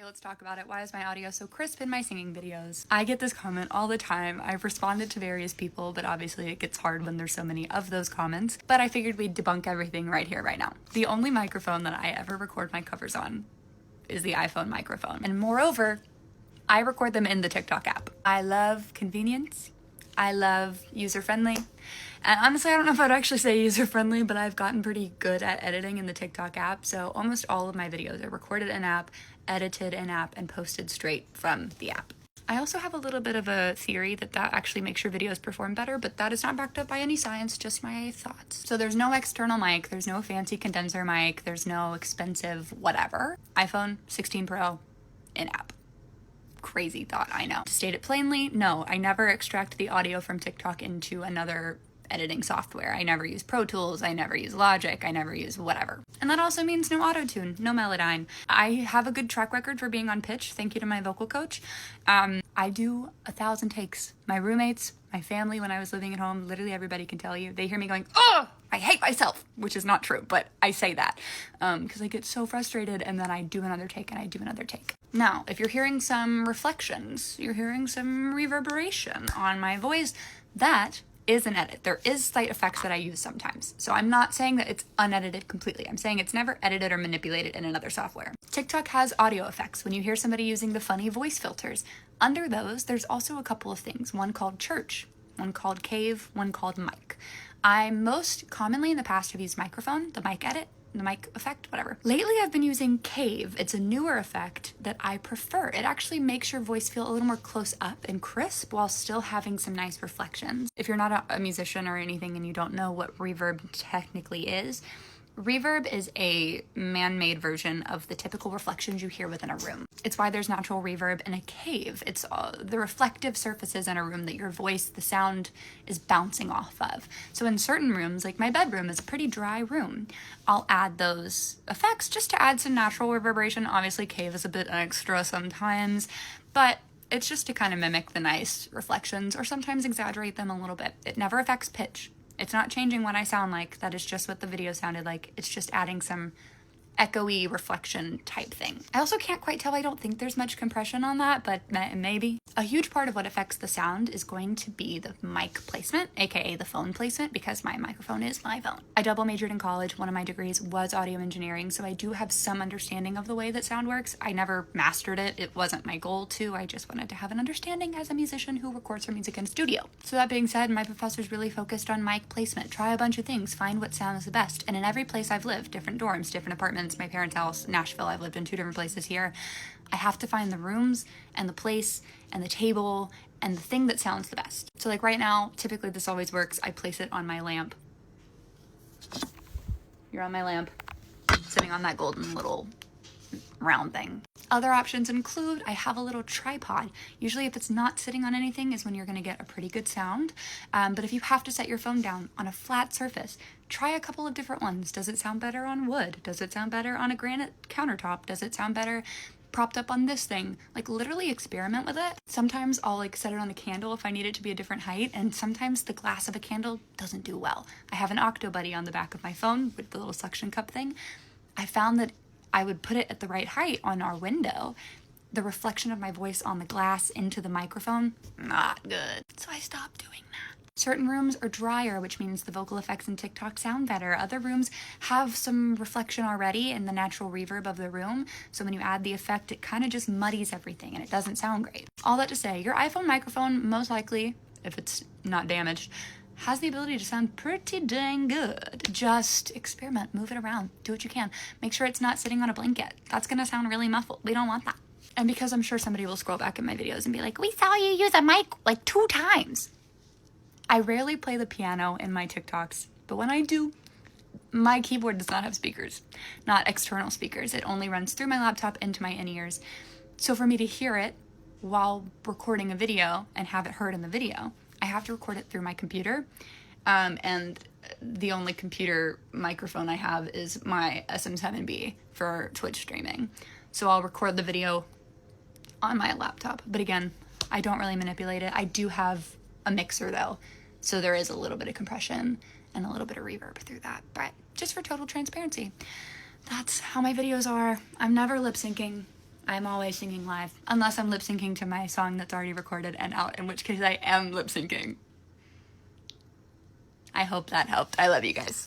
let's talk about it. Why is my audio so crisp in my singing videos? I get this comment all the time. I've responded to various people, but obviously it gets hard when there's so many of those comments. But I figured we'd debunk everything right here, right now. The only microphone that I ever record my covers on is the iPhone microphone. And moreover, I record them in the TikTok app. I love convenience. I love user-friendly. And honestly, I don't know if I'd actually say user-friendly, but I've gotten pretty good at editing in the TikTok app. So almost all of my videos are recorded in-app, edited in-app, and posted straight from the app. I also have a little bit of a theory that actually makes your videos perform better, but that is not backed up by any science, just my thoughts. So there's no external mic, there's no fancy condenser mic, there's no expensive whatever. iPhone 16 Pro in-app. Crazy thought, I know. To state it plainly, no, I never extract the audio from TikTok into another editing software. I never use Pro Tools, I never use Logic, I never use whatever. And that also means no auto-tune, no Melodyne. I have a good track record for being on pitch, thank you to my vocal coach. I do 1,000 takes. My roommates, my family when I was living at home, literally everybody can tell you, they hear me going, oh, I hate myself, which is not true, but I say that because I get so frustrated and then I do another take and I do another take. Now, if you're hearing some reflections, you're hearing some reverberation on my voice, that is an edit. There is slight effects that I use sometimes. So I'm not saying that it's unedited completely. I'm saying it's never edited or manipulated in another software. TikTok has audio effects. When you hear somebody using the funny voice filters, under those, there's also a couple of things. One called church, one called cave, one called mic. I most commonly in the past have used microphone, the mic edit, the mic effect, whatever. Lately I've been using cave. It's a newer effect that I prefer. It actually makes your voice feel a little more close up and crisp while still having some nice reflections. If you're not a musician or anything and you don't know what reverb technically is, reverb is a man-made version of the typical reflections you hear within a room. It's why there's natural reverb in a cave. It's the reflective surfaces in a room that your voice, the sound, is bouncing off of. So in certain rooms, like my bedroom is a pretty dry room, I'll add those effects just to add some natural reverberation. Obviously, cave is a bit extra sometimes, but it's just to kind of mimic the nice reflections or sometimes exaggerate them a little bit. It never affects pitch. It's not changing what I sound like. That is just what the video sounded like. It's just adding some echoey reflection type thing. I also can't quite tell. I don't think there's much compression on that, but maybe. A huge part of what affects the sound is going to be the mic placement, aka the phone placement, because my microphone is my phone. I double majored in college. One of my degrees was audio engineering, so I do have some understanding of the way that sound works. I never mastered it. It wasn't my goal to. I just wanted to have an understanding as a musician who records for music in a studio. So that being said, my professor's really focused on mic placement. Try a bunch of things, find what sounds the best. And in every place I've lived, different dorms, different apartments, my parents' house, Nashville, I've lived in 2 different places here. I have to find the rooms and the place and the table and the thing that sounds the best. So like right now, typically this always works. I place it on my lamp. You're on my lamp, sitting on that golden little round thing. Other options include, I have a little tripod. Usually if it's not sitting on anything is when you're gonna get a pretty good sound. But if you have to set your phone down on a flat surface, try a couple of different ones. Does it sound better on wood? Does it sound better on a granite countertop? Does it sound better propped up on this thing? Like literally experiment with it. Sometimes I'll like set it on a candle if I need it to be a different height, and sometimes the glass of a candle doesn't do well. I have an Octobuddy on the back of my phone with the little suction cup thing. I found that I would put it at the right height on our window. The reflection of my voice on the glass into the microphone, not good. So I stopped doing that. Certain rooms are drier, which means the vocal effects in TikTok sound better. Other rooms have some reflection already in the natural reverb of the room. So when you add the effect, it kind of just muddies everything and it doesn't sound great. All that to say, your iPhone microphone, most likely, if it's not damaged, has the ability to sound pretty dang good. Just experiment, move it around, do what you can. Make sure it's not sitting on a blanket. That's gonna sound really muffled. We don't want that. And because I'm sure somebody will scroll back in my videos and be like, we saw you use a mic like 2 times. I rarely play the piano in my TikToks, but when I do, my keyboard does not have speakers, not external speakers. It only runs through my laptop into my in-ears. So for me to hear it while recording a video and have it heard in the video, I have to record it through my computer, and the only computer microphone I have is my SM7B for Twitch streaming. So I'll record the video on my laptop, but again, I don't really manipulate it. I do have a mixer though, so there is a little bit of compression and a little bit of reverb through that, but just for total transparency, that's how my videos are. I'm never lip syncing. I'm always singing live, unless I'm lip syncing to my song that's already recorded and out, in which case I am lip syncing. I hope that helped. I love you guys.